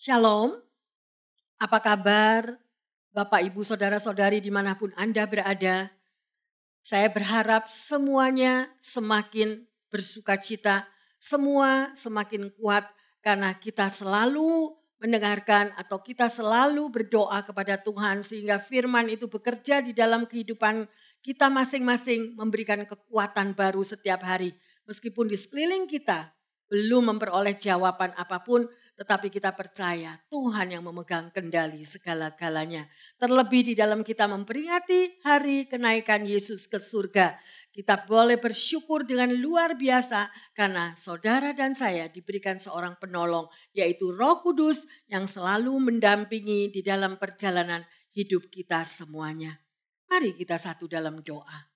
Shalom, apa kabar Bapak, Ibu, Saudara-saudari dimanapun Anda berada? Saya berharap semuanya semakin bersukacita, semua semakin kuat karena kita selalu mendengarkan atau kita selalu berdoa kepada Tuhan sehingga firman itu bekerja di dalam kehidupan kita masing-masing, memberikan kekuatan baru setiap hari. Meskipun di sekeliling kita belum memperoleh jawaban apapun, tetapi kita percaya Tuhan yang memegang kendali segala-galanya. Terlebih di dalam kita memperingati hari kenaikan Yesus ke surga. Kita boleh bersyukur dengan luar biasa karena saudara dan saya diberikan seorang penolong, yaitu Roh Kudus yang selalu mendampingi di dalam perjalanan hidup kita semuanya. Mari kita satu dalam doa.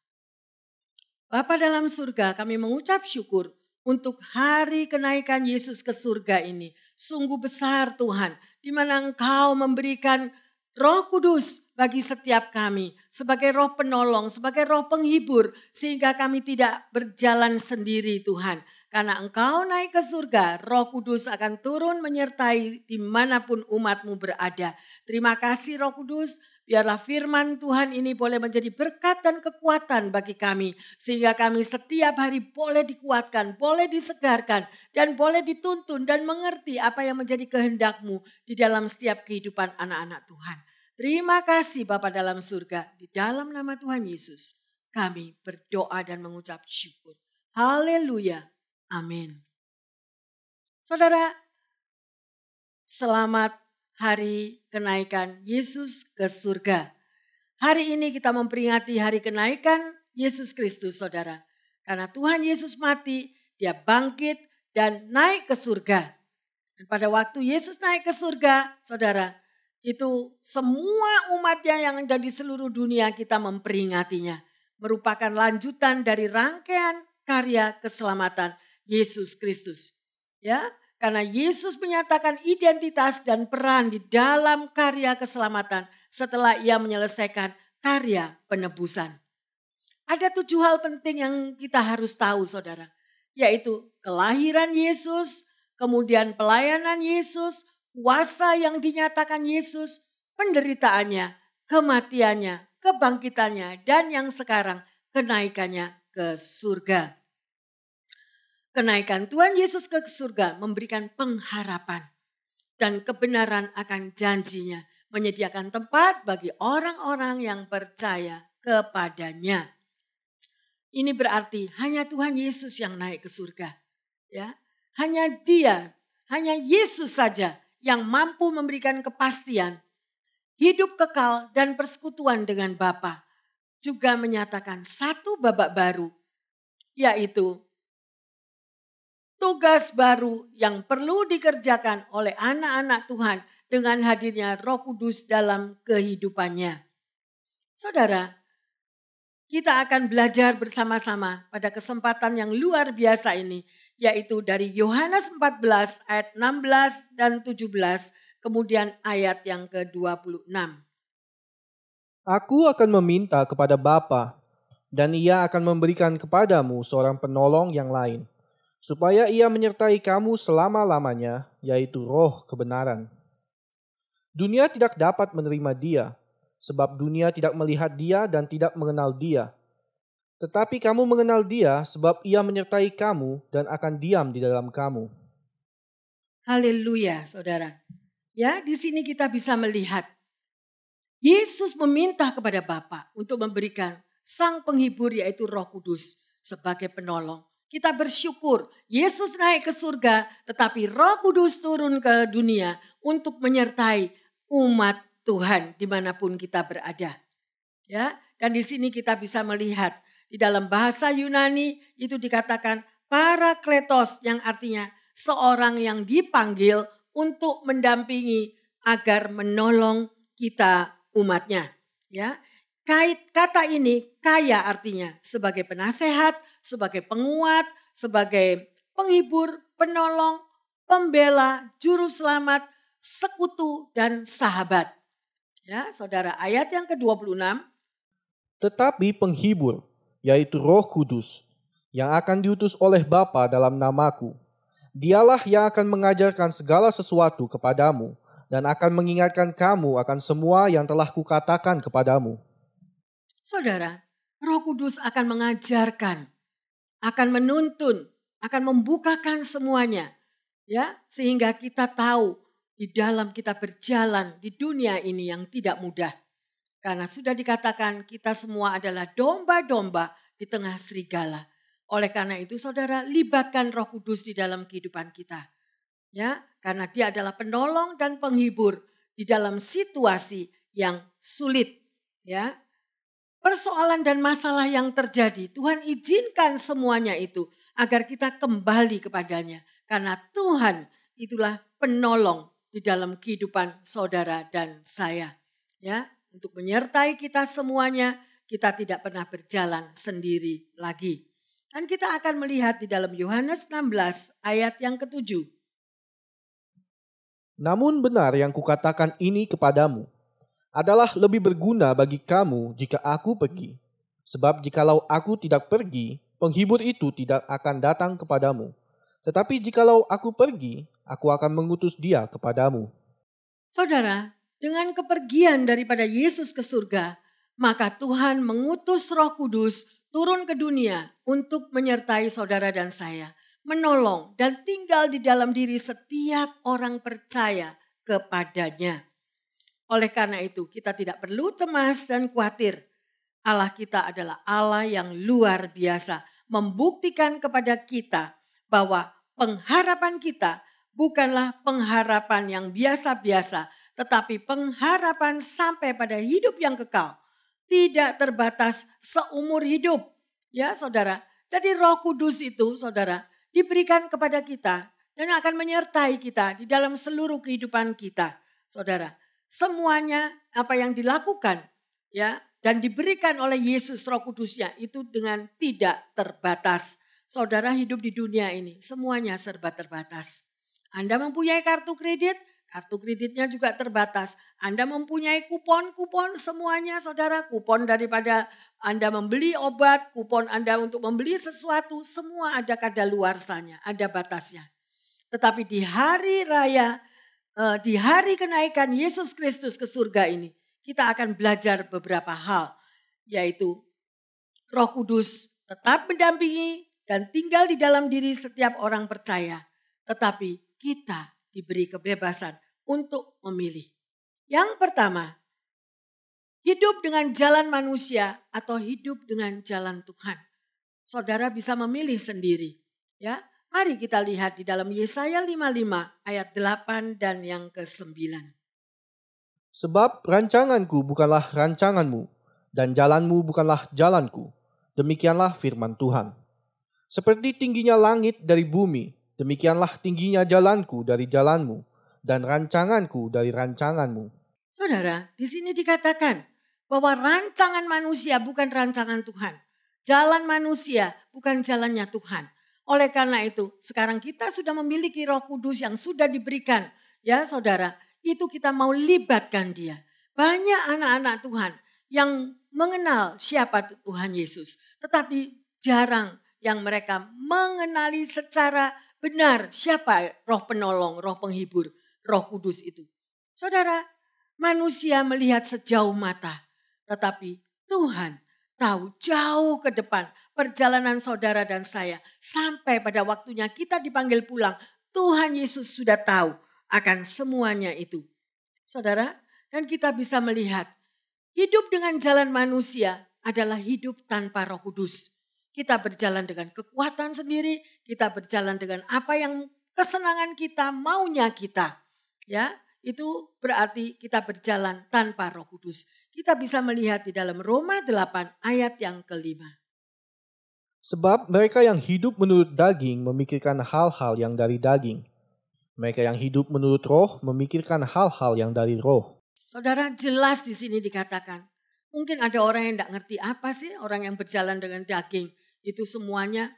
Bapa dalam surga, kami mengucap syukur untuk hari kenaikan Yesus ke surga ini. Sungguh besar Tuhan, di mana Engkau memberikan Roh Kudus bagi setiap kami. Sebagai roh penolong, sebagai roh penghibur. Sehingga kami tidak berjalan sendiri Tuhan. Karena Engkau naik ke surga, Roh Kudus akan turun menyertai dimanapun umat-Mu berada. Terima kasih Roh Kudus. Biarlah firman Tuhan ini boleh menjadi berkat dan kekuatan bagi kami. Sehingga kami setiap hari boleh dikuatkan, boleh disegarkan, dan boleh dituntun dan mengerti apa yang menjadi kehendak-Mu di dalam setiap kehidupan anak-anak Tuhan. Terima kasih Bapa dalam surga, di dalam nama Tuhan Yesus kami berdoa dan mengucap syukur. Haleluya, amin. Saudara, selamat hari kenaikan Yesus ke surga. Hari ini kita memperingati hari kenaikan Yesus Kristus, saudara. Karena Tuhan Yesus mati, dia bangkit dan naik ke surga. Dan pada waktu Yesus naik ke surga, saudara, itu semua umatnya yang ada di seluruh dunia kita memperingatinya. Merupakan lanjutan dari rangkaian karya keselamatan Yesus Kristus. Ya, karena Yesus menyatakan identitas dan peran di dalam karya keselamatan setelah ia menyelesaikan karya penebusan. Ada 7 hal penting yang kita harus tahu saudara. Yaitu kelahiran Yesus, kemudian pelayanan Yesus, kuasa yang dinyatakan Yesus, penderitaannya, kematiannya, kebangkitannya, dan yang sekarang kenaikannya ke surga. Kenaikan Tuhan Yesus ke surga memberikan pengharapan dan kebenaran akan janjinya. Menyediakan tempat bagi orang-orang yang percaya kepadanya. Ini berarti hanya Tuhan Yesus yang naik ke surga. Ya, hanya Dia, hanya Yesus saja yang mampu memberikan kepastian, hidup kekal dan persekutuan dengan Bapa. Juga menyatakan satu babak baru, yaitu tugas baru yang perlu dikerjakan oleh anak-anak Tuhan dengan hadirnya Roh Kudus dalam kehidupannya. Saudara, kita akan belajar bersama-sama pada kesempatan yang luar biasa ini, yaitu dari Yohanes 14 ayat 16 dan 17, kemudian ayat yang ke-26. Aku akan meminta kepada Bapa, dan Ia akan memberikan kepadamu seorang penolong yang lain, supaya Ia menyertai kamu selama-lamanya, yaitu Roh kebenaran. Dunia tidak dapat menerima Dia, sebab dunia tidak melihat Dia dan tidak mengenal Dia. Tetapi kamu mengenal Dia, sebab Ia menyertai kamu dan akan diam di dalam kamu. Haleluya, saudara. Ya, di sini kita bisa melihat Yesus meminta kepada Bapa untuk memberikan Sang Penghibur yaitu Roh Kudus sebagai penolong. Kita bersyukur Yesus naik ke surga tetapi Roh Kudus turun ke dunia untuk menyertai umat Tuhan dimanapun kita berada. Ya, dan di sini kita bisa melihat di dalam bahasa Yunani itu dikatakan parakletos yang artinya seorang yang dipanggil untuk mendampingi agar menolong kita umatnya. Ya, kata ini kaya artinya sebagai penasehat, sebagai penguat, sebagai penghibur, penolong, pembela, juru selamat, sekutu dan sahabat. Ya, saudara, ayat yang ke-26. Tetapi penghibur, yaitu Roh Kudus, yang akan diutus oleh Bapa dalam namaku, Dialah yang akan mengajarkan segala sesuatu kepadamu dan akan mengingatkan kamu akan semua yang telah kukatakan kepadamu. Saudara, Roh Kudus akan mengajarkan, akan menuntun, akan membukakan semuanya, ya, sehingga kita tahu di dalam kita berjalan di dunia ini yang tidak mudah. Karena sudah dikatakan kita semua adalah domba-domba di tengah serigala. Oleh karena itu saudara, libatkan Roh Kudus di dalam kehidupan kita. Ya, karena dia adalah penolong dan penghibur di dalam situasi yang sulit, ya. Persoalan dan masalah yang terjadi, Tuhan izinkan semuanya itu agar kita kembali kepadanya. Karena Tuhan itulah penolong di dalam kehidupan saudara dan saya. Ya, untuk menyertai kita semuanya, kita tidak pernah berjalan sendiri lagi. Dan kita akan melihat di dalam Yohanes 16 ayat yang ke-7. Namun benar yang kukatakan ini kepadamu adalah lebih berguna bagi kamu jika aku pergi. Sebab jikalau aku tidak pergi, penghibur itu tidak akan datang kepadamu. Tetapi jikalau aku pergi, aku akan mengutus dia kepadamu. Saudara, dengan kepergian daripada Yesus ke surga, maka Tuhan mengutus Roh Kudus turun ke dunia untuk menyertai saudara dan saya, menolong dan tinggal di dalam diri setiap orang percaya kepadanya. Oleh karena itu, kita tidak perlu cemas dan khawatir. Allah kita adalah Allah yang luar biasa, membuktikan kepada kita bahwa pengharapan kita bukanlah pengharapan yang biasa-biasa, tetapi pengharapan sampai pada hidup yang kekal. Tidak terbatas seumur hidup. Ya saudara, jadi Roh Kudus itu saudara diberikan kepada kita dan akan menyertai kita di dalam seluruh kehidupan kita. Saudara, semuanya apa yang dilakukan ya dan diberikan oleh Yesus Roh Kudusnya itu dengan tidak terbatas. Saudara hidup di dunia ini semuanya serba terbatas. Anda mempunyai kartu kreditnya juga terbatas. Anda mempunyai kupon semuanya saudara, kupon daripada Anda membeli obat, kupon Anda untuk membeli sesuatu, semua ada kadaluarsanya, ada batasnya. Tetapi di hari raya, di hari kenaikan Yesus Kristus ke surga ini, kita akan belajar beberapa hal, yaitu Roh Kudus tetap mendampingi dan tinggal di dalam diri setiap orang percaya. Tetapi kita diberi kebebasan untuk memilih. Yang pertama, hidup dengan jalan manusia atau hidup dengan jalan Tuhan. Saudara bisa memilih sendiri. Ya, mari kita lihat di dalam Yesaya 55 ayat 8 dan yang ke-9. Sebab rancanganku bukanlah rancanganmu, dan jalanmu bukanlah jalanku. Demikianlah firman Tuhan. Seperti tingginya langit dari bumi, demikianlah tingginya jalanku dari jalanmu, dan rancanganku dari rancanganmu. Saudara, di sini dikatakan bahwa rancangan manusia bukan rancangan Tuhan. Jalan manusia bukan jalannya Tuhan. Oleh karena itu, sekarang kita sudah memiliki Roh Kudus yang sudah diberikan. Ya saudara, itu kita mau libatkan dia. Banyak anak-anak Tuhan yang mengenal siapa Tuhan Yesus. Tetapi jarang yang mereka mengenali secara benar siapa roh penolong, roh penghibur, Roh Kudus itu. Saudara, manusia melihat sejauh mata. Tetapi Tuhan tahu jauh ke depan perjalanan saudara dan saya. Sampai pada waktunya kita dipanggil pulang. Tuhan Yesus sudah tahu akan semuanya itu. Saudara, dan kita bisa melihat hidup dengan jalan manusia adalah hidup tanpa Roh Kudus. Kita berjalan dengan kekuatan sendiri, kita berjalan dengan apa yang kesenangan kita, maunya kita. Ya, itu berarti kita berjalan tanpa Roh Kudus. Kita bisa melihat di dalam Roma 8 ayat yang ke-5. Sebab mereka yang hidup menurut daging memikirkan hal-hal yang dari daging. Mereka yang hidup menurut roh memikirkan hal-hal yang dari roh. Saudara, jelas di sini dikatakan. Mungkin ada orang yang tidak ngerti apa sih orang yang berjalan dengan daging. Itu semuanya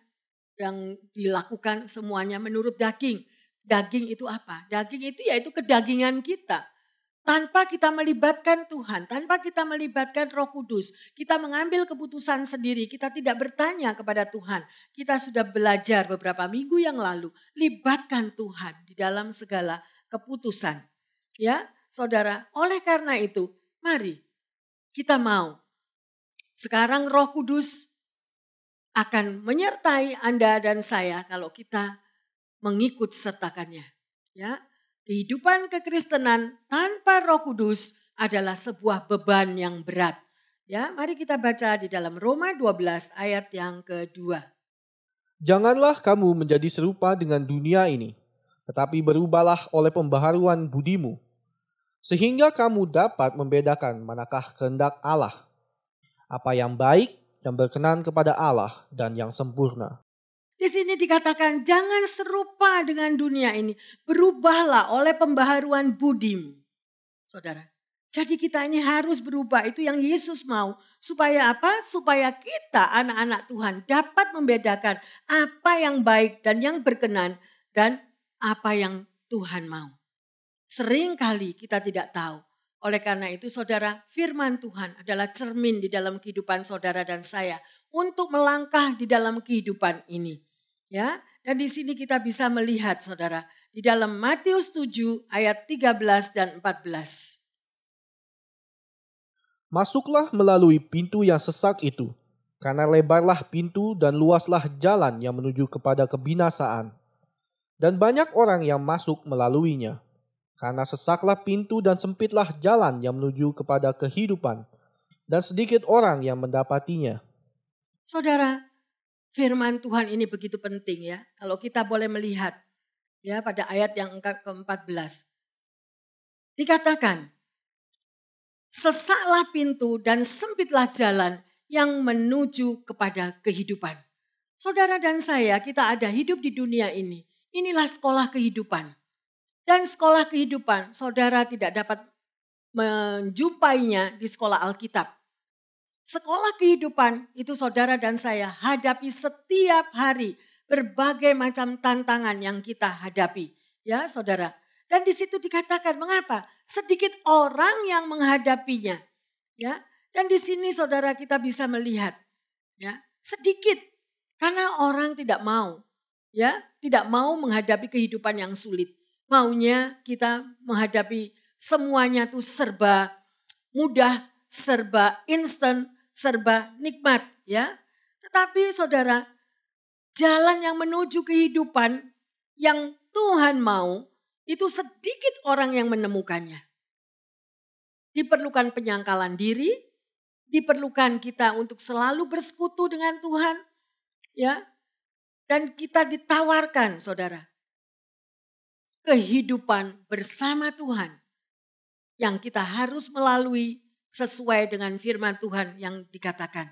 yang dilakukan semuanya menurut daging. Daging itu apa? Daging itu yaitu kedagingan kita. Tanpa kita melibatkan Tuhan, tanpa kita melibatkan Roh Kudus, kita mengambil keputusan sendiri, kita tidak bertanya kepada Tuhan. Kita sudah belajar beberapa minggu yang lalu, libatkan Tuhan di dalam segala keputusan. Ya, Saudara, oleh karena itu, mari kita mau. Sekarang Roh Kudus akan menyertai Anda dan saya kalau kita mengikut sertakannya. Ya, kehidupan kekristenan tanpa Roh Kudus adalah sebuah beban yang berat. Ya, mari kita baca di dalam Roma 12 ayat yang kedua. Janganlah kamu menjadi serupa dengan dunia ini, tetapi berubahlah oleh pembaharuan budimu, sehingga kamu dapat membedakan manakah kehendak Allah, apa yang baik, yang berkenan kepada Allah, dan yang sempurna. Di sini dikatakan jangan serupa dengan dunia ini. Berubahlah oleh pembaharuan budimu. Saudara, jadi kita ini harus berubah. Itu yang Yesus mau. Supaya apa? Supaya kita anak-anak Tuhan dapat membedakan apa yang baik dan yang berkenan. Dan apa yang Tuhan mau. Seringkali kita tidak tahu. Oleh karena itu saudara, firman Tuhan adalah cermin di dalam kehidupan saudara dan saya. Untuk melangkah di dalam kehidupan ini. Ya, dan di sini kita bisa melihat saudara di dalam Matius 7 ayat 13 dan 14. Masuklah melalui pintu yang sesak itu, karena lebarlah pintu dan luaslah jalan yang menuju kepada kebinasaan. Dan banyak orang yang masuk melaluinya, karena sesaklah pintu dan sempitlah jalan yang menuju kepada kehidupan, dan sedikit orang yang mendapatinya. Saudara, firman Tuhan ini begitu penting ya. Kalau kita boleh melihat ya pada ayat yang ke-14. Dikatakan, sesaklah pintu dan sempitlah jalan yang menuju kepada kehidupan. Saudara dan saya, kita ada hidup di dunia ini. Inilah sekolah kehidupan. Dan sekolah kehidupan, saudara tidak dapat menjumpainya di sekolah Alkitab. Sekolah kehidupan itu saudara dan saya hadapi setiap hari berbagai macam tantangan yang kita hadapi. Ya saudara. Dan di situ dikatakan mengapa? Sedikit orang yang menghadapinya. Ya. Dan di sini saudara kita bisa melihat. Ya, sedikit. Karena orang tidak mau. Ya, tidak mau menghadapi kehidupan yang sulit. Maunya kita menghadapi semuanya tuh serba mudah, serba instan, serba nikmat ya. Tetapi saudara, jalan yang menuju kehidupan yang Tuhan mau itu sedikit orang yang menemukannya. Diperlukan penyangkalan diri, diperlukan kita untuk selalu bersekutu dengan Tuhan ya. Dan kita ditawarkan saudara, kehidupan bersama Tuhan yang kita harus melalui sesuai dengan firman Tuhan yang dikatakan.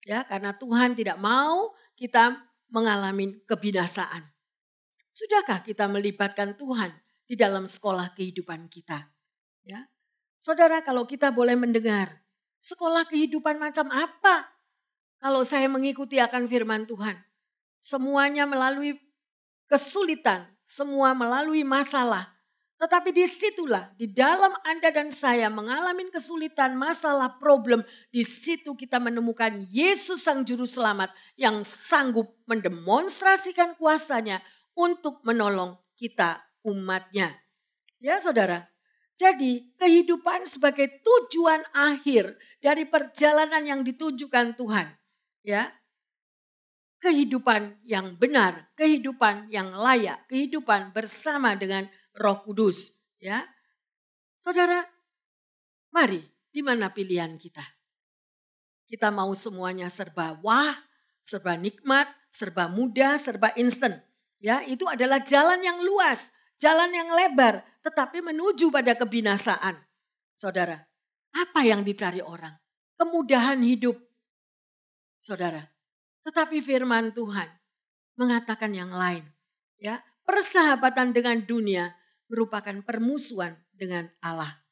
Ya, karena Tuhan tidak mau kita mengalami kebinasaan. Sudahkah kita melibatkan Tuhan di dalam sekolah kehidupan kita? Ya. Saudara, kalau kita boleh mendengar, sekolah kehidupan macam apa? Kalau saya mengikuti akan firman Tuhan, semuanya melalui kesulitan, semua melalui masalah. Tetapi disitulah, di dalam Anda dan saya mengalami kesulitan, masalah, problem. Di situ kita menemukan Yesus Sang Juru Selamat yang sanggup mendemonstrasikan kuasanya untuk menolong kita umatnya. Ya saudara, jadi kehidupan sebagai tujuan akhir dari perjalanan yang ditujukan Tuhan. Ya, kehidupan yang benar, kehidupan yang layak, kehidupan bersama dengan Roh Kudus, ya. Saudara, mari, di mana pilihan kita? Kita mau semuanya serba wah, serba nikmat, serba mudah, serba instan. Ya, itu adalah jalan yang luas, jalan yang lebar, tetapi menuju pada kebinasaan. Saudara, apa yang dicari orang? Kemudahan hidup. Saudara, tetapi firman Tuhan mengatakan yang lain. Ya, persahabatan dengan dunia merupakan permusuhan dengan Allah.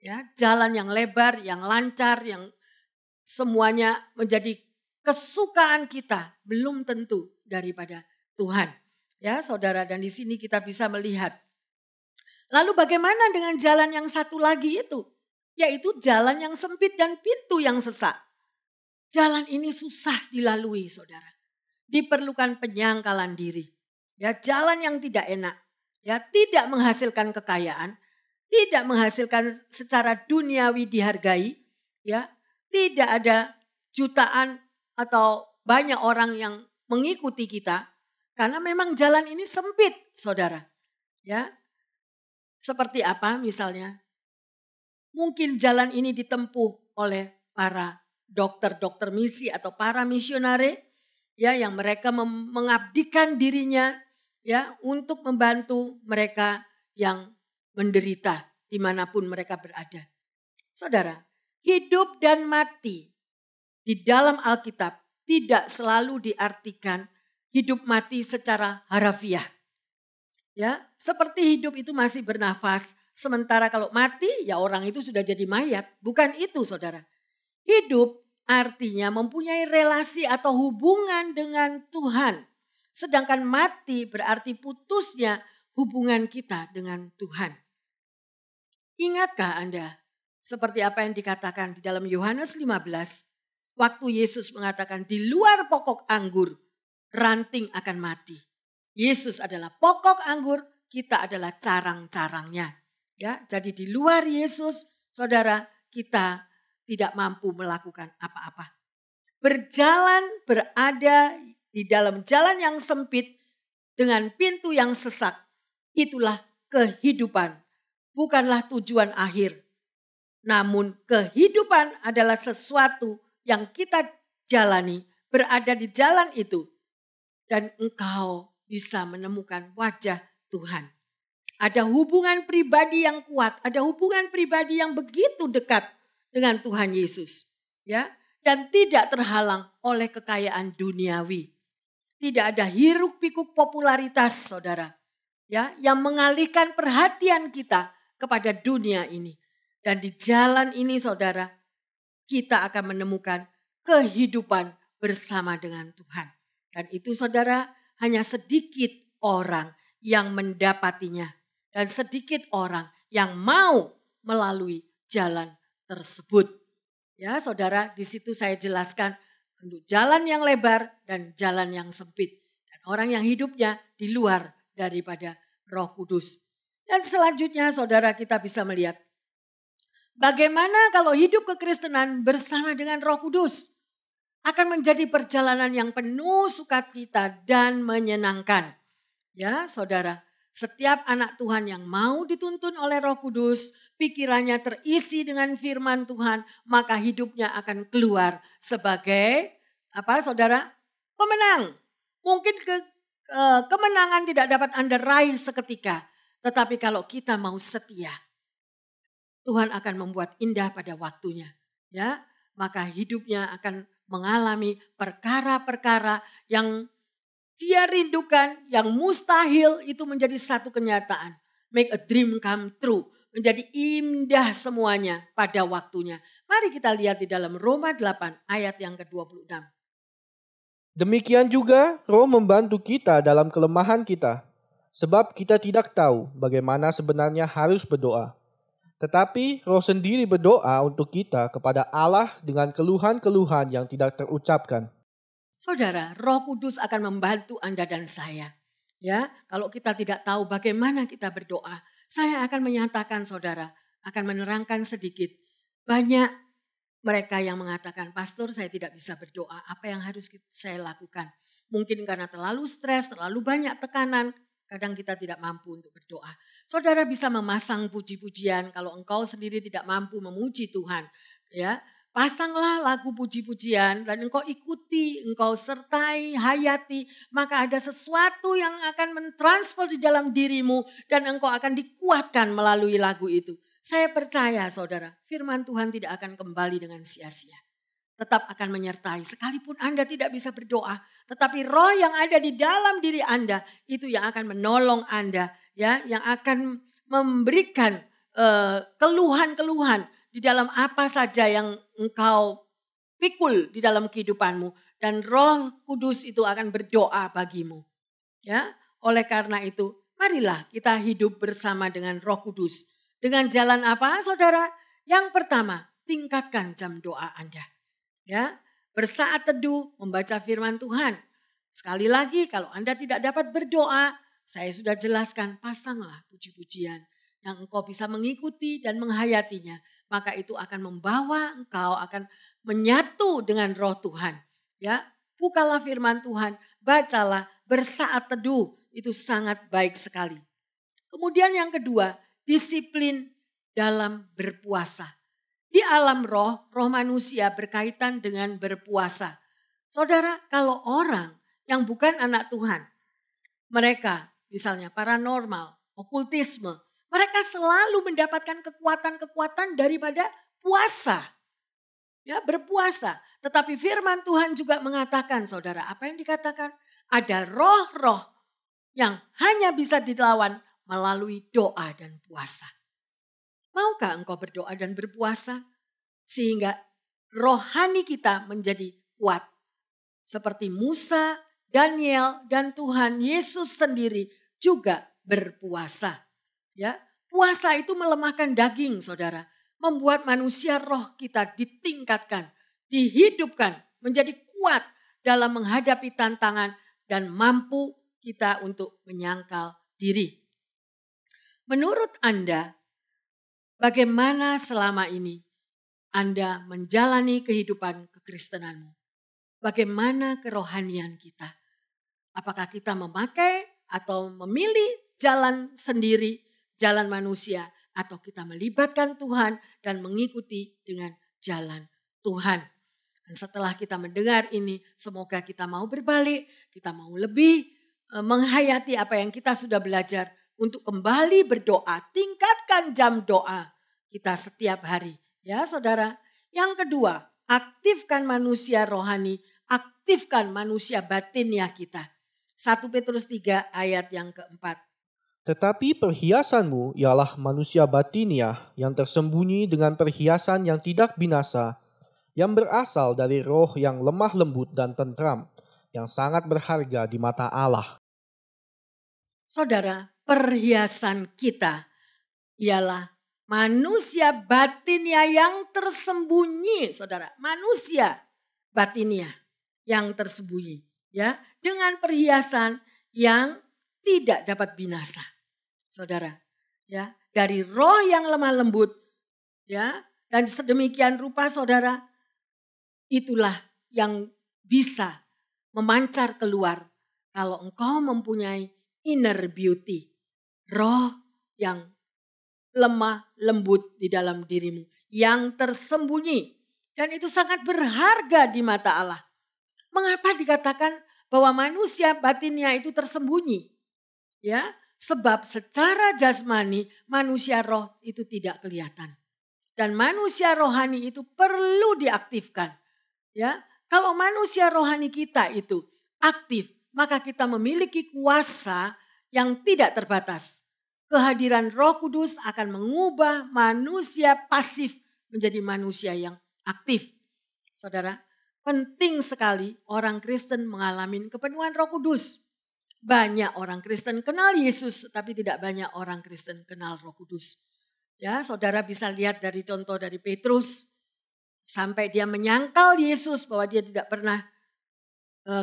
Ya, jalan yang lebar, yang lancar, yang semuanya menjadi kesukaan kita belum tentu daripada Tuhan. Ya, saudara, dan di sini kita bisa melihat Lalu bagaimana dengan jalan yang satu lagi itu? Yaitu jalan yang sempit dan pintu yang sesak. Jalan ini susah dilalui, saudara. Diperlukan penyangkalan diri. Ya, jalan yang tidak enak. Ya, tidak menghasilkan kekayaan, tidak menghasilkan secara duniawi dihargai, ya. Tidak ada jutaan atau banyak orang yang mengikuti kita karena memang jalan ini sempit, saudara. Ya. Seperti apa misalnya? Mungkin jalan ini ditempuh oleh para dokter-dokter misi atau para misionare ya yang mereka mengabdikan dirinya ya untuk membantu mereka yang menderita dimanapun mereka berada. Saudara, hidup dan mati di dalam Alkitab tidak selalu diartikan hidup mati secara harafiah. Ya, seperti hidup itu masih bernafas, sementara kalau mati ya orang itu sudah jadi mayat. Bukan itu, saudara. Hidup artinya mempunyai relasi atau hubungan dengan Tuhan. Sedangkan mati berarti putusnya hubungan kita dengan Tuhan. Ingatkah Anda seperti apa yang dikatakan di dalam Yohanes 15, waktu Yesus mengatakan di luar pokok anggur, ranting akan mati. Yesus adalah pokok anggur, kita adalah carang-carangnya. Ya, jadi di luar Yesus, saudara, kita tidak mampu melakukan apa-apa. Berjalan berada di dalam jalan yang sempit dengan pintu yang sesak, itulah kehidupan, bukanlah tujuan akhir. Namun kehidupan adalah sesuatu yang kita jalani, berada di jalan itu. Dan engkau bisa menemukan wajah Tuhan. Ada hubungan pribadi yang kuat, ada hubungan pribadi yang begitu dekat dengan Tuhan Yesus. Ya, dan tidak terhalang oleh kekayaan duniawi. Tidak ada hiruk-pikuk popularitas, saudara. Ya, yang mengalihkan perhatian kita kepada dunia ini. Dan di jalan ini, saudara, kita akan menemukan kehidupan bersama dengan Tuhan. Dan itu, saudara, hanya sedikit orang yang mendapatinya. Dan sedikit orang yang mau melalui jalan tersebut. Ya, saudara, di situ saya jelaskan untuk jalan yang lebar dan jalan yang sempit. Dan orang yang hidupnya di luar daripada Roh Kudus. Dan selanjutnya, saudara, kita bisa melihat bagaimana kalau hidup kekristenan bersama dengan Roh Kudus akan menjadi perjalanan yang penuh sukacita dan menyenangkan. Ya, saudara, setiap anak Tuhan yang mau dituntun oleh Roh Kudus, pikirannya terisi dengan firman Tuhan, maka hidupnya akan keluar sebagai apa, saudara? Pemenang. Mungkin kemenangan tidak dapat Anda raih seketika, tetapi kalau kita mau setia, Tuhan akan membuat indah pada waktunya. Ya, maka hidupnya akan mengalami perkara-perkara yang dia rindukan, yang mustahil itu menjadi satu kenyataan. Make a dream come true. Menjadi indah semuanya pada waktunya. Mari kita lihat di dalam Roma 8 ayat yang ke-26. Demikian juga Roh membantu kita dalam kelemahan kita. Sebab kita tidak tahu bagaimana sebenarnya harus berdoa. Tetapi Roh sendiri berdoa untuk kita kepada Allah dengan keluhan-keluhan yang tidak terucapkan. Saudara, Roh Kudus akan membantu Anda dan saya. Ya, kalau kita tidak tahu bagaimana kita berdoa, saya akan menyatakan, saudara, akan menerangkan sedikit. Banyak mereka yang mengatakan, pastor, saya tidak bisa berdoa. Apa yang harus saya lakukan? Mungkin karena terlalu stres, terlalu banyak tekanan. Kadang kita tidak mampu untuk berdoa. Saudara bisa memasang puji-pujian kalau engkau sendiri tidak mampu memuji Tuhan. Ya, pasanglah lagu puji-pujian dan engkau ikuti, engkau sertai, hayati. Maka ada sesuatu yang akan mentransfer di dalam dirimu dan engkau akan dikuatkan melalui lagu itu. Saya percaya, saudara, firman Tuhan tidak akan kembali dengan sia-sia. Tetap akan menyertai. Sekalipun Anda tidak bisa berdoa, tetapi roh yang ada di dalam diri Anda itu yang akan menolong Anda, ya, yang akan memberikan keluhan-keluhan di dalam apa saja yang engkau pikul di dalam kehidupanmu, dan Roh Kudus itu akan berdoa bagimu. Ya, oleh karena itu Marilah kita hidup bersama dengan Roh Kudus. Dengan jalan apa, saudara? Yang pertama, tingkatkan jam doa Anda. Ya, bersaat teduh membaca firman Tuhan. Sekali lagi, kalau Anda tidak dapat berdoa, saya sudah jelaskan, pasanglah puji-pujian yang engkau bisa mengikuti dan menghayatinya. Maka itu akan membawa engkau akan menyatu dengan Roh Tuhan. Ya, bukalah firman Tuhan, bacalah, bersaat teduh, itu sangat baik sekali. Kemudian yang kedua, disiplin dalam berpuasa. Di alam roh manusia berkaitan dengan berpuasa. Saudara, kalau orang yang bukan anak Tuhan, mereka misalnya paranormal, okultisme, mereka selalu mendapatkan kekuatan-kekuatan daripada puasa. Ya, berpuasa. Tetapi firman Tuhan juga mengatakan, saudara, apa yang dikatakan? Ada roh-roh yang hanya bisa dilawan melalui doa dan puasa. Maukah engkau berdoa dan berpuasa sehingga rohani kita menjadi kuat? Seperti Musa, Daniel, dan Tuhan Yesus sendiri juga berpuasa. Ya, puasa itu melemahkan daging, saudara. Membuat manusia roh kita ditingkatkan, dihidupkan, menjadi kuat dalam menghadapi tantangan dan mampu kita untuk menyangkal diri. Menurut Anda, bagaimana selama ini Anda menjalani kehidupan kekristenanmu? Bagaimana kerohanian kita? Apakah kita memakai atau memilih jalan sendiri, jalan manusia, atau kita melibatkan Tuhan dan mengikuti dengan jalan Tuhan? Dan setelah kita mendengar ini, semoga kita mau berbalik, kita mau lebih menghayati apa yang kita sudah belajar untuk kembali berdoa, tingkatkan jam doa kita setiap hari. Ya saudara, yang kedua, aktifkan manusia rohani, aktifkan manusia batinnya kita. 1 Petrus 3 ayat yang keempat. Tetapi perhiasanmu ialah manusia batiniah yang tersembunyi dengan perhiasan yang tidak binasa, yang berasal dari roh yang lemah lembut dan tentram, yang sangat berharga di mata Allah. Saudara, perhiasan kita ialah manusia batinia yang tersembunyi, saudara. Manusia batinia yang tersembunyi, ya, dengan perhiasan yang tidak dapat binasa, saudara. Ya, dari roh yang lemah lembut, ya, dan sedemikian rupa, saudara, itulah yang bisa memancar keluar kalau engkau mempunyai inner beauty, roh yang lemah lembut di dalam dirimu, yang tersembunyi. Dan itu sangat berharga di mata Allah. Mengapa dikatakan bahwa manusia batinnya itu tersembunyi? Ya, sebab secara jasmani manusia roh itu tidak kelihatan. Dan manusia rohani itu perlu diaktifkan. Ya, kalau manusia rohani kita itu aktif, maka kita memiliki kuasa yang tidak terbatas. Kehadiran Roh Kudus akan mengubah manusia pasif menjadi manusia yang aktif. Saudara, penting sekali orang Kristen mengalami kepenuhan Roh Kudus. Banyak orang Kristen kenal Yesus, tapi tidak banyak orang Kristen kenal Roh Kudus. Ya, saudara bisa lihat dari contoh dari Petrus, sampai dia menyangkal Yesus bahwa dia tidak pernah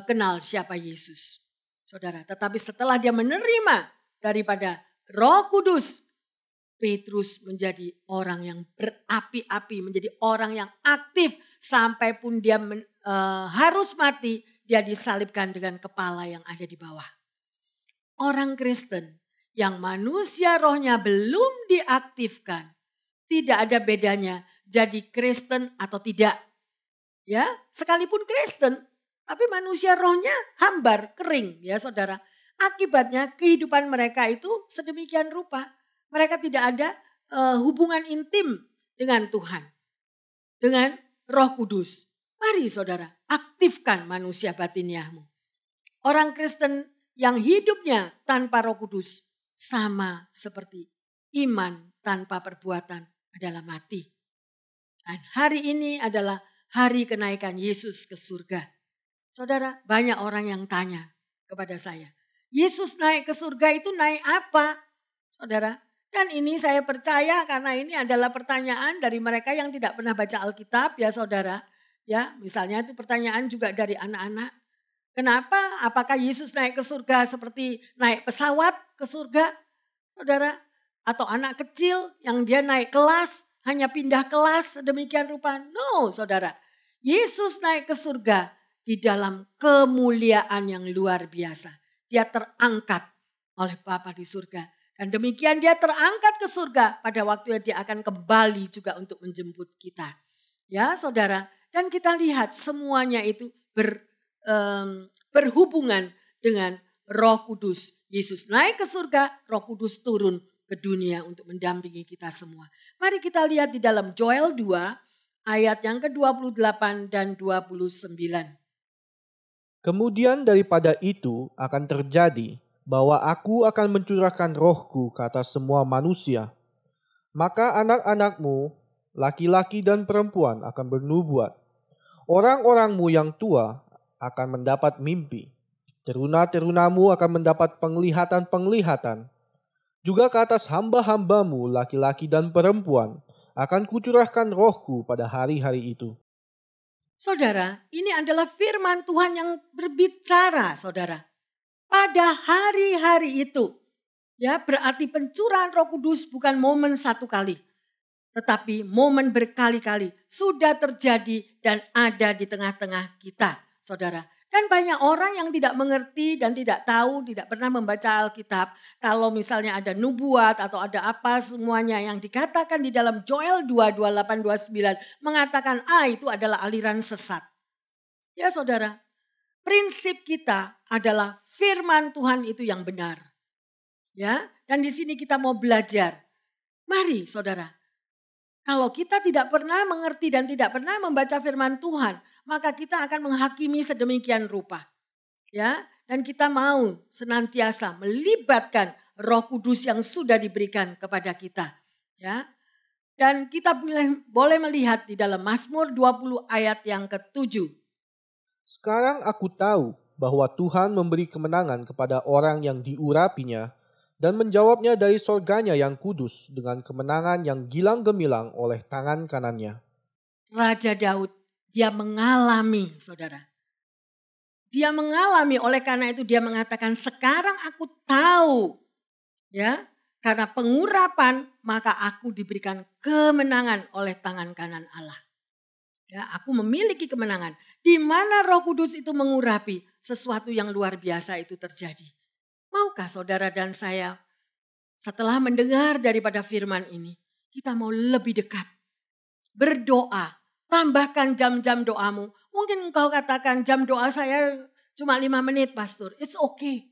kenal siapa Yesus. Saudara, tetapi setelah dia menerima daripada Roh Kudus, Petrus menjadi orang yang berapi-api, menjadi orang yang aktif sampai pun dia harus mati, dia disalibkan dengan kepala yang ada di bawah. Orang Kristen yang manusia rohnya belum diaktifkan, tidak ada bedanya jadi Kristen atau tidak. Ya, sekalipun Kristen, tapi manusia rohnya hambar, kering ya saudara. Akibatnya kehidupan mereka itu sedemikian rupa. Mereka tidak ada hubungan intim dengan Tuhan. Dengan Roh Kudus. Mari saudara, aktifkan manusia batiniahmu. Orang Kristen yang hidupnya tanpa Roh Kudus sama seperti iman tanpa perbuatan adalah mati. Dan hari ini adalah hari kenaikan Yesus ke surga. Saudara, banyak orang yang tanya kepada saya, Yesus naik ke surga itu naik apa, saudara? Dan ini saya percaya karena ini adalah pertanyaan dari mereka yang tidak pernah baca Alkitab ya saudara. Ya, misalnya itu pertanyaan juga dari anak-anak. Kenapa? Apakah Yesus naik ke surga seperti naik pesawat ke surga, saudara? Atau anak kecil yang dia naik kelas, hanya pindah kelas sedemikian rupa? No, saudara. Yesus naik ke surga di dalam kemuliaan yang luar biasa. Dia terangkat oleh Bapa di surga. Dan demikian dia terangkat ke surga pada waktu dia akan kembali juga untuk menjemput kita. Ya saudara, dan kita lihat semuanya itu berhubungan dengan Roh Kudus. Yesus naik ke surga, Roh Kudus turun ke dunia untuk mendampingi kita semua. Mari kita lihat di dalam Joel 2 ayat yang ke-28 dan 29. Kemudian daripada itu akan terjadi bahwa aku akan mencurahkan rohku ke atas semua manusia. Maka anak-anakmu, laki-laki dan perempuan akan bernubuat. Orang-orangmu yang tua akan mendapat mimpi. Teruna-terunamu akan mendapat penglihatan-penglihatan. Juga ke atas hamba-hambamu, laki-laki dan perempuan, akan kucurahkan rohku pada hari-hari itu. Saudara, ini adalah firman Tuhan yang berbicara, saudara. Pada hari-hari itu, ya berarti pencurahan Roh Kudus bukan momen satu kali, tetapi momen berkali-kali sudah terjadi dan ada di tengah-tengah kita, saudara. Dan banyak orang yang tidak mengerti dan tidak tahu, tidak pernah membaca Alkitab. Kalau misalnya ada nubuat atau ada apa semuanya yang dikatakan di dalam Joel 2, 28, 29 mengatakan itu adalah aliran sesat. Ya saudara, prinsip kita adalah firman Tuhan itu yang benar. Ya, dan di sini kita mau belajar. Mari saudara, kalau kita tidak pernah mengerti dan tidak pernah membaca firman Tuhan, maka kita akan menghakimi sedemikian rupa. Ya, dan kita mau senantiasa melibatkan Roh Kudus yang sudah diberikan kepada kita. Ya. Dan kita boleh melihat di dalam Mazmur 20 ayat yang ke-7. Sekarang aku tahu bahwa Tuhan memberi kemenangan kepada orang yang diurapinya dan menjawabnya dari sorganya yang kudus dengan kemenangan yang gilang gemilang oleh tangan kanannya. Raja Daud, dia mengalami, saudara. Dia mengalami, oleh karena itu dia mengatakan, sekarang aku tahu, ya, karena pengurapan maka aku diberikan kemenangan oleh tangan kanan Allah. Ya, aku memiliki kemenangan. Di mana Roh Kudus itu mengurapi, sesuatu yang luar biasa itu terjadi. Maukah saudara dan saya setelah mendengar daripada firman ini, kita mau lebih dekat, berdoa, tambahkan jam-jam doamu. Mungkin engkau katakan jam doa saya cuma 5 menit pastor, it's okay.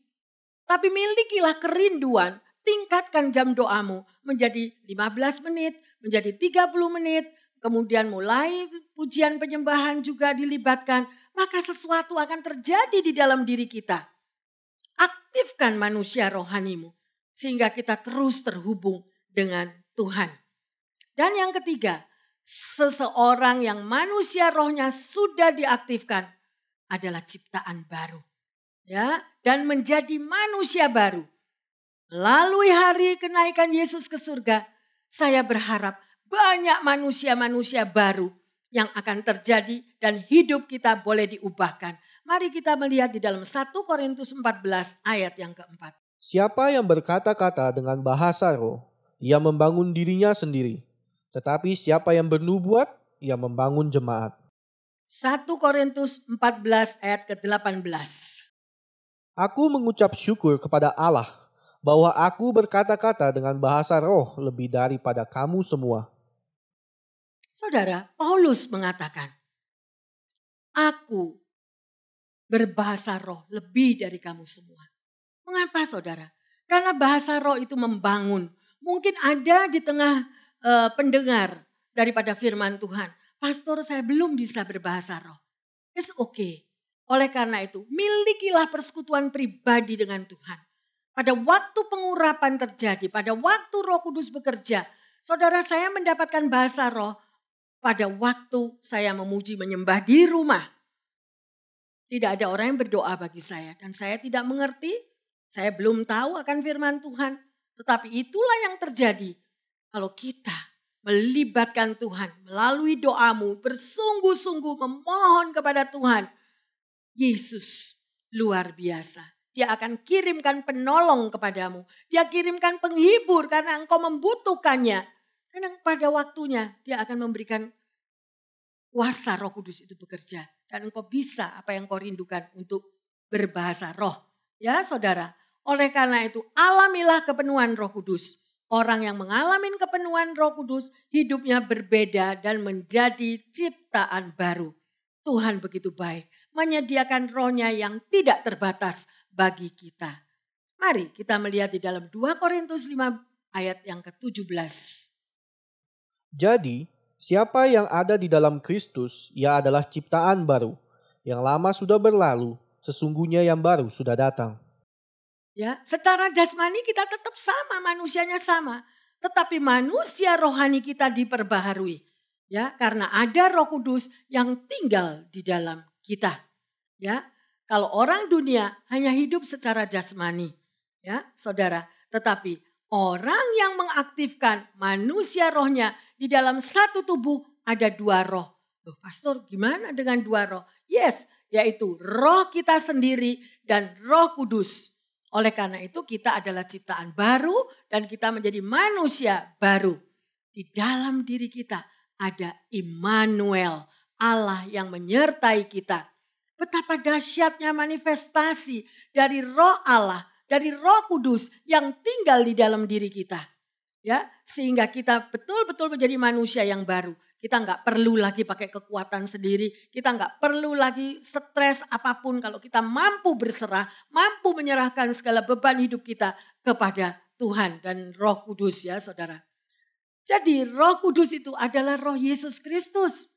Tapi milikilah kerinduan, tingkatkan jam doamu menjadi 15 menit, menjadi 30 menit, kemudian mulai pujian penyembahan juga dilibatkan, maka sesuatu akan terjadi di dalam diri kita. Aktifkan manusia rohanimu sehingga kita terus terhubung dengan Tuhan. Dan yang ketiga, seseorang yang manusia rohnya sudah diaktifkan adalah ciptaan baru. Ya, dan menjadi manusia baru. Melalui hari kenaikan Yesus ke surga, saya berharap banyak manusia-manusia baru yang akan terjadi dan hidup kita boleh diubahkan. Mari kita melihat di dalam 1 Korintus 14 ayat yang keempat. Siapa yang berkata-kata dengan bahasa roh, ia membangun dirinya sendiri. Tetapi siapa yang bernubuat, ia membangun jemaat. 1 Korintus 14 ayat ke-18. Aku mengucap syukur kepada Allah bahwa aku berkata-kata dengan bahasa roh lebih daripada kamu semua. Saudara, Paulus mengatakan, aku berbahasa roh lebih dari kamu semua. Mengapa saudara? Karena bahasa roh itu membangun. Mungkin ada di tengah pendengar daripada firman Tuhan. Pastor, saya belum bisa berbahasa roh. It's okay. Oleh karena itu, milikilah persekutuan pribadi dengan Tuhan. Pada waktu pengurapan terjadi, pada waktu Roh Kudus bekerja, saudara saya mendapatkan bahasa roh pada waktu saya memuji menyembah di rumah. Tidak ada orang yang berdoa bagi saya dan saya tidak mengerti. Saya belum tahu akan firman Tuhan. Tetapi itulah yang terjadi kalau kita melibatkan Tuhan melalui doamu, bersungguh-sungguh memohon kepada Tuhan. Yesus luar biasa. Dia akan kirimkan penolong kepadamu. Dia kirimkan penghibur karena engkau membutuhkannya. Dan pada waktunya dia akan memberikan kuasa Roh Kudus itu bekerja. Dan engkau bisa apa yang kau rindukan untuk berbahasa roh. Ya saudara, oleh karena itu alamilah kepenuhan Roh Kudus. Orang yang mengalami kepenuhan Roh Kudus hidupnya berbeda dan menjadi ciptaan baru. Tuhan begitu baik, menyediakan rohnya yang tidak terbatas bagi kita. Mari kita melihat di dalam 2 Korintus 5 ayat yang ke-17. Jadi, siapa yang ada di dalam Kristus, ia adalah ciptaan baru. Yang lama sudah berlalu, sesungguhnya yang baru sudah datang. Ya, secara jasmani kita tetap sama, manusianya sama. Tetapi manusia rohani kita diperbaharui. Ya, karena ada Roh Kudus yang tinggal di dalam kita. Ya, kalau orang dunia hanya hidup secara jasmani. Ya, saudara, tetapi orang yang mengaktifkan manusia rohnya di dalam satu tubuh ada 2 roh. Loh, pastor, gimana dengan 2 roh? Yes, yaitu roh kita sendiri dan Roh Kudus. Oleh karena itu kita adalah ciptaan baru dan kita menjadi manusia baru. Di dalam diri kita ada Immanuel, Allah yang menyertai kita. Betapa dahsyatnya manifestasi dari Roh Allah, dari Roh Kudus yang tinggal di dalam diri kita. Ya, sehingga kita betul-betul menjadi manusia yang baru. Kita nggak perlu lagi pakai kekuatan sendiri. Kita nggak perlu lagi stres apapun kalau kita mampu berserah, mampu menyerahkan segala beban hidup kita kepada Tuhan dan Roh Kudus ya saudara. Jadi Roh Kudus itu adalah Roh Yesus Kristus.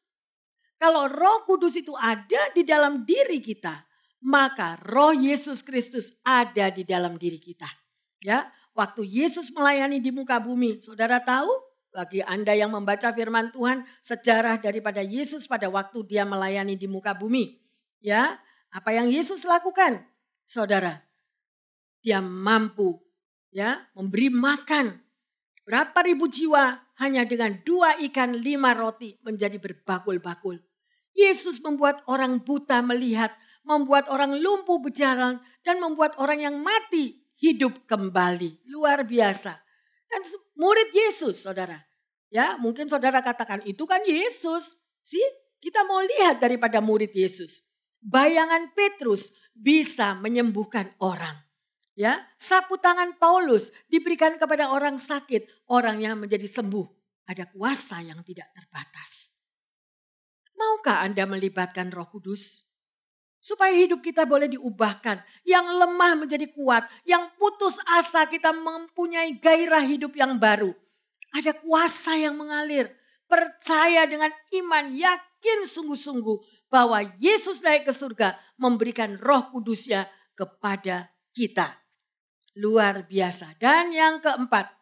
Kalau Roh Kudus itu ada di dalam diri kita, maka Roh Yesus Kristus ada di dalam diri kita. Ya, waktu Yesus melayani di muka bumi, saudara tahu? Bagi Anda yang membaca firman Tuhan, sejarah daripada Yesus pada waktu dia melayani di muka bumi. Ya, apa yang Yesus lakukan? Saudara, dia mampu ya memberi makan berapa ribu jiwa hanya dengan 2 ikan 5 roti menjadi berbakul-bakul. Yesus membuat orang buta melihat, membuat orang lumpuh berjalan dan membuat orang yang mati hidup kembali. Luar biasa. Dan murid Yesus, saudara. Ya, mungkin saudara katakan, itu kan Yesus. Kita mau lihat daripada murid Yesus. Bayangan Petrus bisa menyembuhkan orang. Ya, sapu tangan Paulus diberikan kepada orang sakit, orangnya menjadi sembuh. Ada kuasa yang tidak terbatas. Maukah Anda melibatkan Roh Kudus? Supaya hidup kita boleh diubahkan. Yang lemah menjadi kuat. Yang putus asa kita mempunyai gairah hidup yang baru. Ada kuasa yang mengalir. Percaya dengan iman, yakin sungguh-sungguh bahwa Yesus naik ke surga memberikan Roh Kudusnya kepada kita. Luar biasa. Dan yang keempat.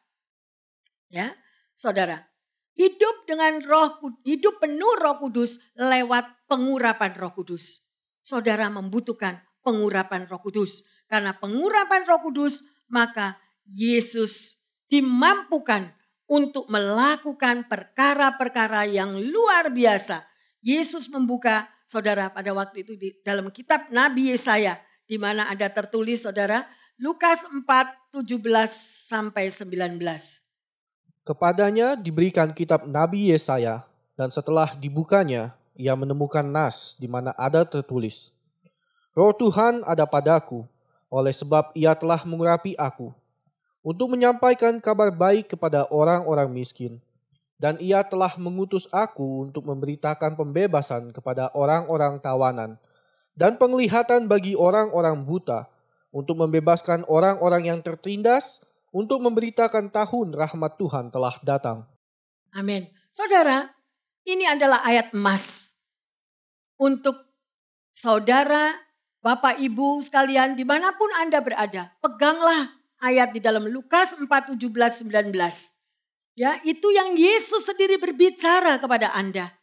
Ya, saudara. Hidup penuh Roh Kudus lewat pengurapan Roh Kudus. Saudara membutuhkan pengurapan Roh Kudus. Karena pengurapan Roh Kudus, maka Yesus dimampukan untuk melakukan perkara-perkara yang luar biasa. Yesus membuka, saudara, pada waktu itu di dalam kitab Nabi Yesaya, di mana ada tertulis, saudara, Lukas 4:17-19. Kepadanya diberikan kitab Nabi Yesaya, dan setelah dibukanya, ia menemukan nas di mana ada tertulis, Roh Tuhan ada padaku, oleh sebab ia telah mengurapi aku, untuk menyampaikan kabar baik kepada orang-orang miskin. Dan ia telah mengutus aku untuk memberitakan pembebasan kepada orang-orang tawanan, dan penglihatan bagi orang-orang buta, untuk membebaskan orang-orang yang tertindas, untuk memberitakan tahun rahmat Tuhan telah datang. Amin. Saudara, ini adalah ayat emas untuk saudara, Bapak, Ibu sekalian, dimanapun Anda berada. Peganglah ayat di dalam Lukas 4:17-19. Ya, itu yang Yesus sendiri berbicara kepada Anda.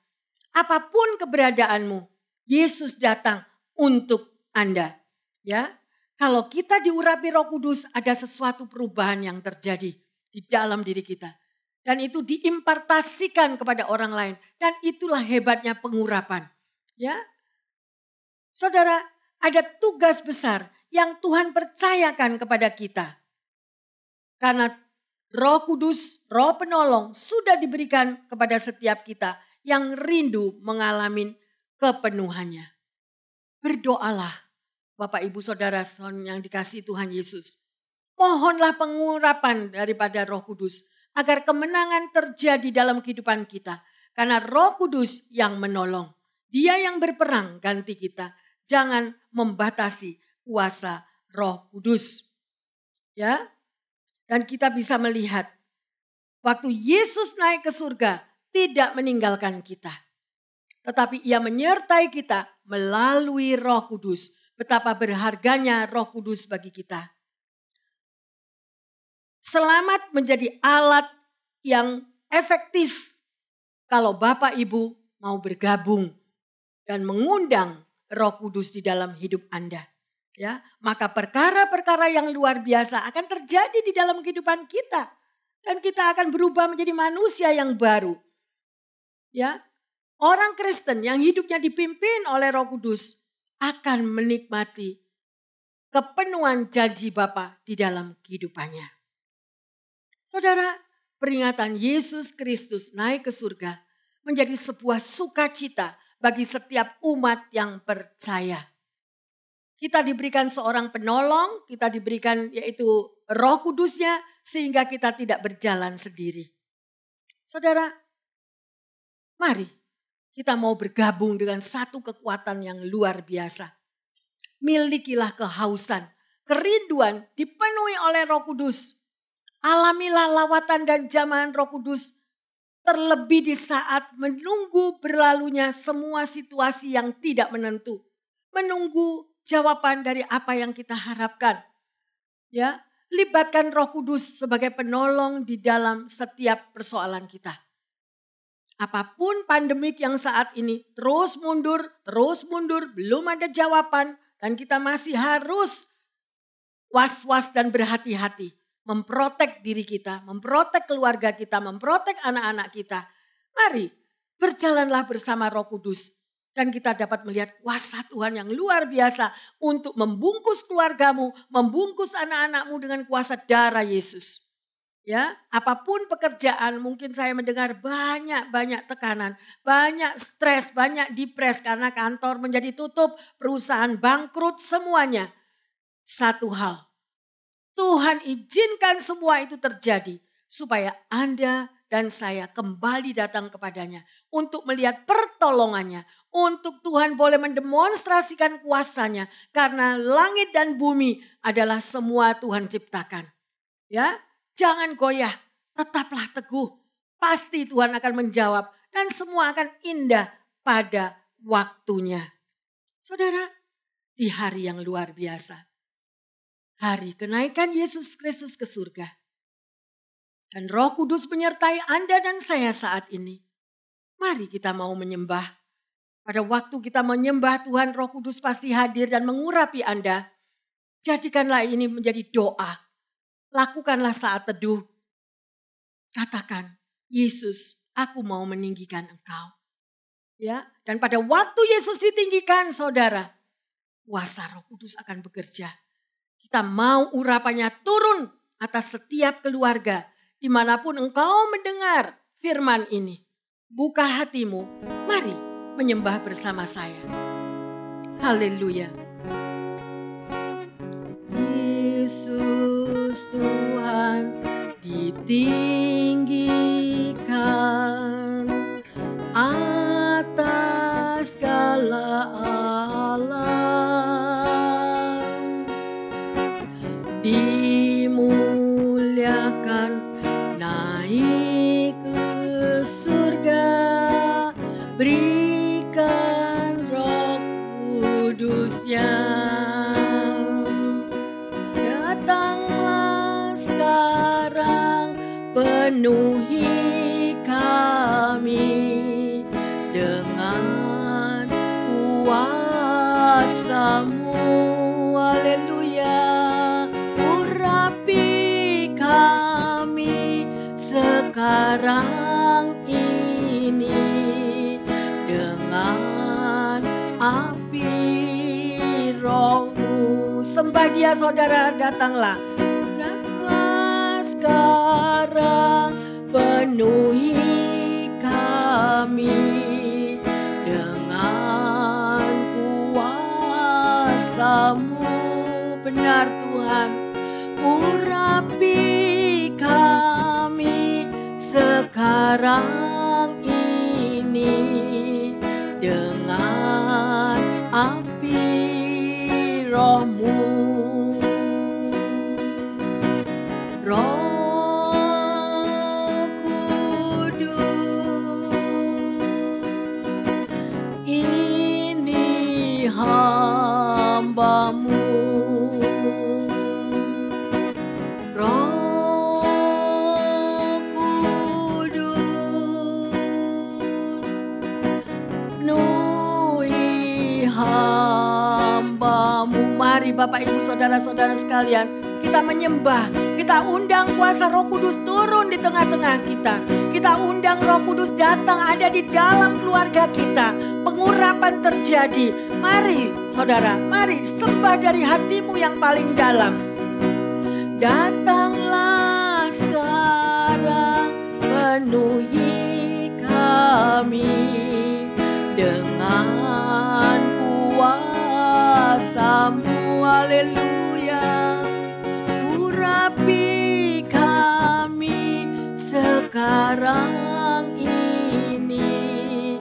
Apapun keberadaanmu, Yesus datang untuk Anda. Ya, Kalau kita diurapi Roh Kudus, ada sesuatu perubahan yang terjadi di dalam diri kita. Dan itu diimpartasikan kepada orang lain. Dan itulah hebatnya pengurapan. Ya, saudara, ada tugas besar yang Tuhan percayakan kepada kita. Karena Roh Kudus, Roh Penolong sudah diberikan kepada setiap kita yang rindu mengalami kepenuhannya. Berdoalah Bapak Ibu Saudara yang dikasihi Tuhan Yesus. Mohonlah pengurapan daripada Roh Kudus agar kemenangan terjadi dalam kehidupan kita. Karena Roh Kudus yang menolong. Dia yang berperang ganti kita. Jangan membatasi kuasa Roh Kudus. Ya. Dan kita bisa melihat waktu Yesus naik ke surga tidak meninggalkan kita. Tetapi ia menyertai kita melalui Roh Kudus. Betapa berharganya Roh Kudus bagi kita. Selamat menjadi alat yang efektif kalau Bapak Ibu mau bergabung dan mengundang Roh Kudus di dalam hidup Anda. Ya, maka perkara-perkara yang luar biasa akan terjadi di dalam kehidupan kita dan kita akan berubah menjadi manusia yang baru. Ya, orang Kristen yang hidupnya dipimpin oleh Roh Kudus akan menikmati kepenuhan janji Bapa di dalam kehidupannya. Saudara, peringatan Yesus Kristus naik ke surga menjadi sebuah sukacita bagi setiap umat yang percaya. Kita diberikan seorang penolong, kita diberikan yaitu Roh Kudusnya sehingga kita tidak berjalan sendiri. Saudara, mari kita mau bergabung dengan satu kekuatan yang luar biasa. Milikilah kehausan, kerinduan dipenuhi oleh Roh Kudus. Alamilah lawatan dan jamahan Roh Kudus. Terlebih di saat menunggu berlalunya semua situasi yang tidak menentu. Menunggu jawaban dari apa yang kita harapkan. Ya, libatkan Roh Kudus sebagai penolong di dalam setiap persoalan kita. Apapun pandemik yang saat ini terus mundur, belum ada jawaban dan kita masih harus was-was dan berhati-hati. Memprotek diri kita, memprotek keluarga kita, memprotek anak-anak kita. Mari berjalanlah bersama Roh Kudus. Dan kita dapat melihat kuasa Tuhan yang luar biasa untuk membungkus keluargamu, membungkus anak-anakmu dengan kuasa darah Yesus. Ya, apapun pekerjaan, mungkin saya mendengar banyak tekanan, banyak stres, banyak depres karena kantor menjadi tutup, perusahaan bangkrut, semuanya. Satu hal, Tuhan izinkan semua itu terjadi supaya Anda dan saya kembali datang kepadanya untuk melihat pertolongannya, untuk Tuhan boleh mendemonstrasikan kuasanya karena langit dan bumi adalah semua Tuhan ciptakan. Ya, jangan goyah, tetaplah teguh. Pasti Tuhan akan menjawab dan semua akan indah pada waktunya. Saudara, di hari yang luar biasa, hari kenaikan Yesus Kristus ke surga, dan Roh Kudus menyertai Anda dan saya saat ini. Mari kita mau menyembah. Pada waktu kita menyembah Tuhan, Roh Kudus pasti hadir dan mengurapi Anda. Jadikanlah ini menjadi doa. Lakukanlah saat teduh. Katakan, Yesus, aku mau meninggikan Engkau. Ya, dan pada waktu Yesus ditinggikan, saudara, kuasa Roh Kudus akan bekerja. Kita mau urapannya turun atas setiap keluarga, dimanapun engkau mendengar firman ini. Buka hatimu, mari menyembah bersama saya. Haleluya. Yesus Tuhan ditinggikan atas segala alam, dimuliakan naik ke surga, berikan Roh Kudusnya. Datanglah sekarang, penuhi kami dengan kuasa-Mu. Haleluya. sekarang ini dengan api Roh-Mu. Sembah Dia saudara, datanglah. Datanglah sekarang, penuhi kami dengan kuasa-Mu. Benar Tuhan, urapi kami sekarang ini dengan api Roh-Mu. Roh Kudus, ini hamba-Mu. Roh Kudus, penuhi hamba-Mu. Mari Bapak Ibu Saudara-saudara sekalian, kita menyembah, kita undang kuasa Roh Kudus turun di tengah-tengah kita. Kita undang Roh Kudus datang ada di dalam keluarga kita. Pengurapan terjadi. Mari saudara, mari sembah dari hatimu yang paling dalam. Datanglah sekarang, penuhi kami dengan kuasa-Mu. Haleluya. Urapi kami sekarang ini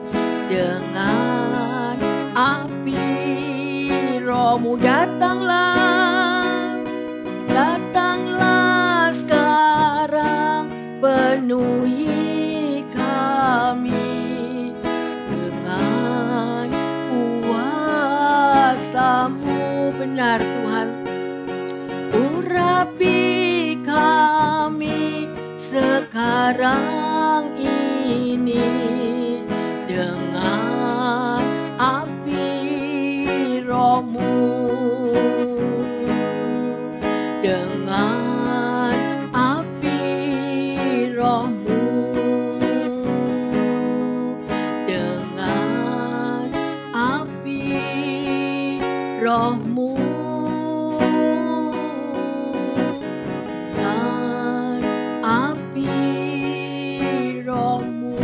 dengan api Roh-Mu. Datanglah, datanglah sekarang, penuhi kami dengan kuasa-Mu. Benar Tuhan, urapi kami sekarang ini dengan api Roh-Mu. Dengan api Roh-Mu. Dengan api Roh-Mu. Dan api Roh-Mu.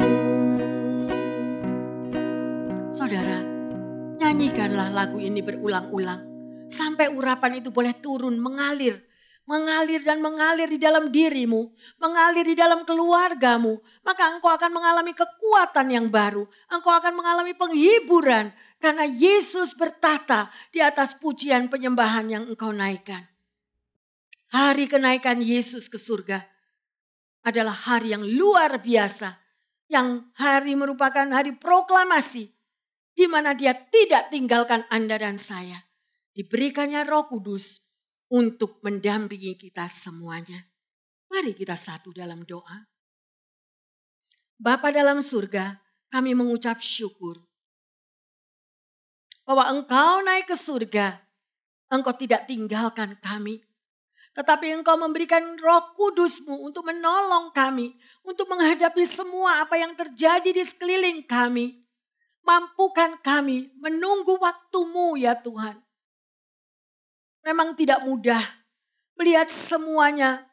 Saudara, nyanyikanlah lagu ini berulang-ulang sampai urapan itu boleh turun, mengalir dan mengalir di dalam dirimu, mengalir di dalam keluargamu. Maka engkau akan mengalami kekuatan yang baru, engkau akan mengalami penghiburan karena Yesus bertata di atas pujian penyembahan yang engkau naikkan. Hari kenaikan Yesus ke surga adalah hari yang luar biasa, yang hari merupakan hari proklamasi di mana Dia tidak tinggalkan Anda dan saya. Diberikannya Roh Kudus untuk mendampingi kita semuanya. Mari kita satu dalam doa. Bapa dalam surga, kami mengucap syukur bahwa Engkau naik ke surga. Engkau tidak tinggalkan kami, tetapi Engkau memberikan Roh Kudus-Mu untuk menolong kami, untuk menghadapi semua apa yang terjadi di sekeliling kami. Mampukan kami menunggu waktu-Mu ya Tuhan. Memang tidak mudah melihat semuanya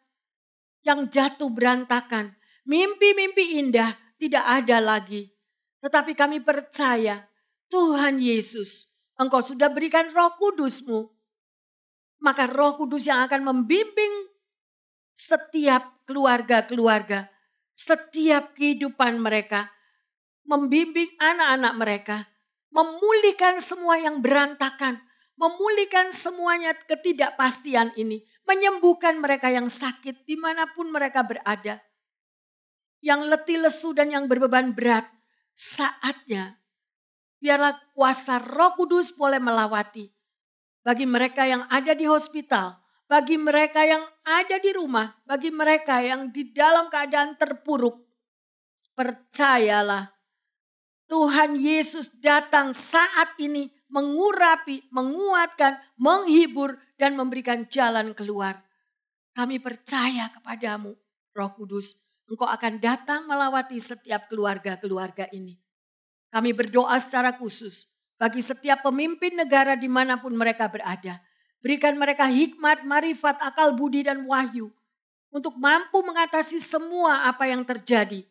yang jatuh berantakan. Mimpi-mimpi indah tidak ada lagi. Tetapi kami percaya Tuhan Yesus, Engkau sudah berikan Roh Kudus-Mu. Maka Roh Kudus yang akan membimbing setiap keluarga-keluarga, setiap kehidupan mereka, membimbing anak-anak mereka, memulihkan semua yang berantakan, memulihkan semuanya ketidakpastian ini, menyembuhkan mereka yang sakit dimanapun mereka berada, yang letih lesu dan yang berbeban berat. Saatnya biarlah kuasa Roh Kudus boleh melawati bagi mereka yang ada di hospital, bagi mereka yang ada di rumah, bagi mereka yang di dalam keadaan terpuruk. Percayalah, Tuhan Yesus datang saat ini mengurapi, menguatkan, menghibur, dan memberikan jalan keluar. Kami percaya kepadamu, Roh Kudus. Engkau akan datang melawati setiap keluarga-keluarga ini. Kami berdoa secara khusus bagi setiap pemimpin negara dimanapun mereka berada. Berikan mereka hikmat, marifat, akal budi dan wahyu untuk mampu mengatasi semua apa yang terjadi.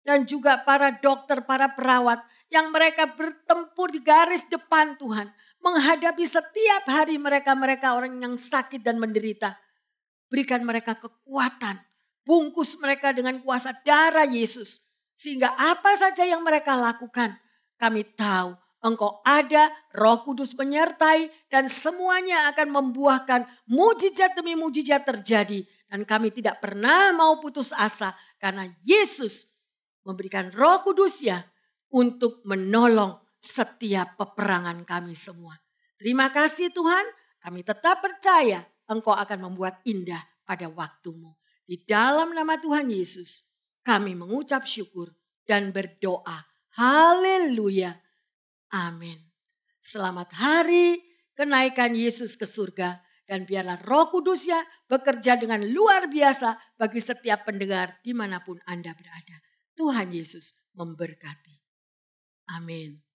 Dan juga para dokter, para perawat yang mereka bertempur di garis depan Tuhan. Menghadapi setiap hari mereka orang yang sakit dan menderita. Berikan mereka kekuatan. Bungkus mereka dengan kuasa darah Yesus. Sehingga apa saja yang mereka lakukan, kami tahu Engkau ada, Roh Kudus menyertai dan semuanya akan membuahkan mujizat demi mujizat terjadi. Dan kami tidak pernah mau putus asa karena Yesus memberikan Roh Kudus-Nya untuk menolong setiap peperangan kami semua. Terima kasih Tuhan, kami tetap percaya Engkau akan membuat indah pada waktumu. Di dalam nama Tuhan Yesus, kami mengucap syukur dan berdoa. Haleluya. Amin. Selamat hari kenaikan Yesus ke surga. Dan biarlah Roh Kudus-Nya bekerja dengan luar biasa bagi setiap pendengar dimanapun Anda berada. Tuhan Yesus memberkati. Amin.